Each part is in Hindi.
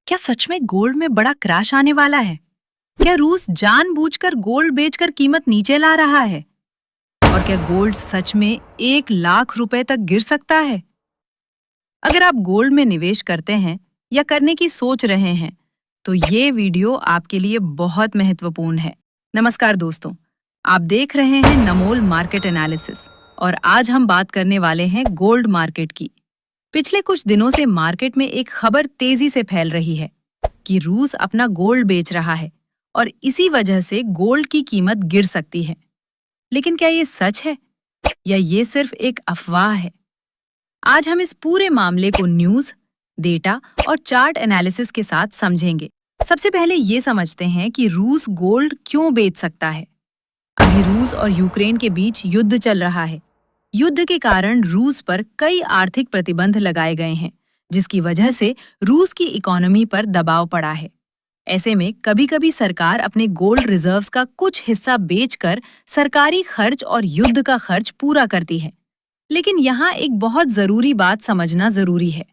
क्या सच में गोल्ड में बड़ा क्रैश आने वाला है? क्या रूस जानबूझकर गोल्ड बेचकर कीमत नीचे ला रहा है? और क्या गोल्ड सच में 1 लाख रुपए तक गिर सकता है? अगर आप गोल्ड में निवेश करते हैं या करने की सोच रहे हैं, तो ये वीडियो आपके लिए बहुत महत्वपूर्ण है। नमस्कार दोस्तों, आप देख रहे हैं नमोल मार्केट एनालिसिस और आज हम बात करने वाले हैं गोल्ड मार्केट की। पिछले कुछ दिनों से मार्केट में एक खबर तेजी से फैल रही है कि रूस अपना गोल्ड बेच रहा है और इसी वजह से गोल्ड की कीमत गिर सकती है। लेकिन क्या ये सच है या ये सिर्फ एक अफवाह है? आज हम इस पूरे मामले को न्यूज़, डेटा और चार्ट एनालिसिस के साथ समझेंगे। सबसे पहले ये समझते हैं कि रूस गोल्ड क्यों बेच सकता है। अभी रूस और यूक्रेन के बीच युद्ध चल रहा है। युद्ध के कारण रूस पर कई आर्थिक प्रतिबंध लगाए गए हैं, जिसकी वजह से रूस की इकोनॉमी पर दबाव पड़ा है। ऐसे में कभी-कभी सरकार अपने गोल्ड रिजर्व्स का कुछ हिस्सा बेचकर सरकारी खर्च और युद्ध का खर्च पूरा करती है। लेकिन यहाँ एक बहुत जरूरी बात समझना जरूरी है।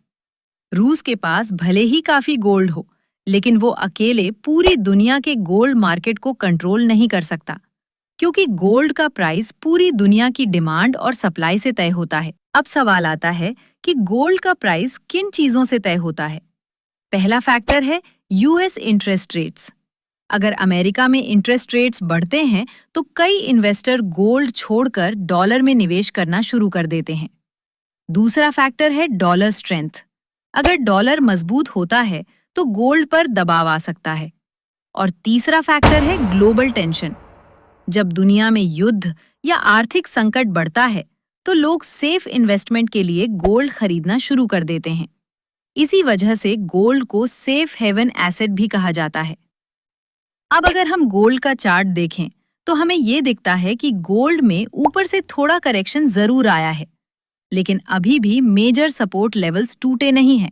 रूस के पास भले ही काफी गोल्ड हो, लेकिन वो अकेले पूरी दुनिया के गोल्ड मार्केट को कंट्रोल नहीं कर सकता, क्योंकि गोल्ड का प्राइस पूरी दुनिया की डिमांड और सप्लाई से तय होता है। अब सवाल आता है कि गोल्ड का प्राइस किन चीजों से तय होता है। पहला फैक्टर है यूएस इंटरेस्ट रेट्स। अगर अमेरिका में इंटरेस्ट रेट्स बढ़ते हैं तो कई इन्वेस्टर गोल्ड छोड़कर डॉलर में निवेश करना शुरू कर देते हैं। दूसरा फैक्टर है डॉलर स्ट्रेंथ। अगर डॉलर मजबूत होता है तो गोल्ड पर दबाव आ सकता है। और तीसरा फैक्टर है ग्लोबल टेंशन। जब दुनिया में युद्ध या आर्थिक संकट बढ़ता है तो लोग सेफ इन्वेस्टमेंट के लिए गोल्ड खरीदना शुरू कर देते हैं। इसी वजह से गोल्ड को सेफ हेवन एसेट भी कहा जाता है। अब अगर हम गोल्ड का चार्ट देखें तो हमें ये दिखता है कि गोल्ड में ऊपर से थोड़ा करेक्शन जरूर आया है, लेकिन अभी भी मेजर सपोर्ट लेवल्स टूटे नहीं हैं।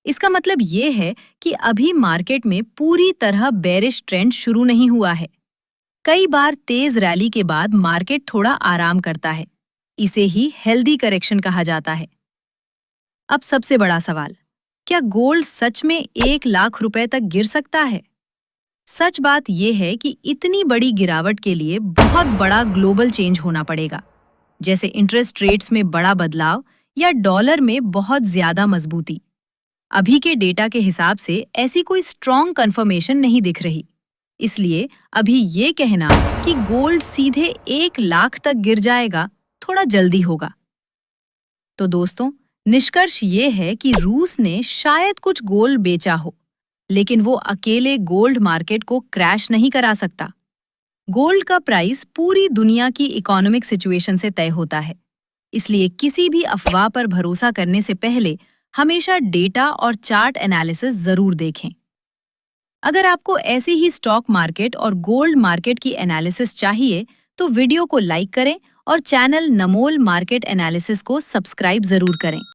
इसका मतलब ये है कि अभी मार्केट में पूरी तरह बेरिश ट्रेंड शुरू नहीं हुआ है। कई बार तेज रैली के बाद मार्केट थोड़ा आराम करता है। इसे ही हेल्दी करेक्शन कहा जाता है। अब सबसे बड़ा सवाल, क्या गोल्ड सच में 1 लाख रुपए तक गिर सकता है? सच बात यह है कि इतनी बड़ी गिरावट के लिए बहुत बड़ा ग्लोबल चेंज होना पड़ेगा, जैसे इंटरेस्ट रेट्स में बड़ा बदलाव या डॉलर में बहुत ज्यादा मजबूती। अभी के डेटा के हिसाब से ऐसी कोई स्ट्रॉन्ग कंफर्मेशन नहीं दिख रही। इसलिए अभी ये कहना कि गोल्ड सीधे 1 लाख तक गिर जाएगा थोड़ा जल्दी होगा। तो दोस्तों, निष्कर्ष ये है कि रूस ने शायद कुछ गोल्ड बेचा हो, लेकिन वो अकेले गोल्ड मार्केट को क्रैश नहीं करा सकता। गोल्ड का प्राइस पूरी दुनिया की इकोनॉमिक सिचुएशन से तय होता है। इसलिए किसी भी अफवाह पर भरोसा करने से पहले हमेशा डेटा और चार्ट एनालिसिस जरूर देखें। अगर आपको ऐसे ही स्टॉक मार्केट और गोल्ड मार्केट की एनालिसिस चाहिए तो वीडियो को लाइक करें और चैनल नमोल मार्केट एनालिसिस को सब्सक्राइब जरूर करें।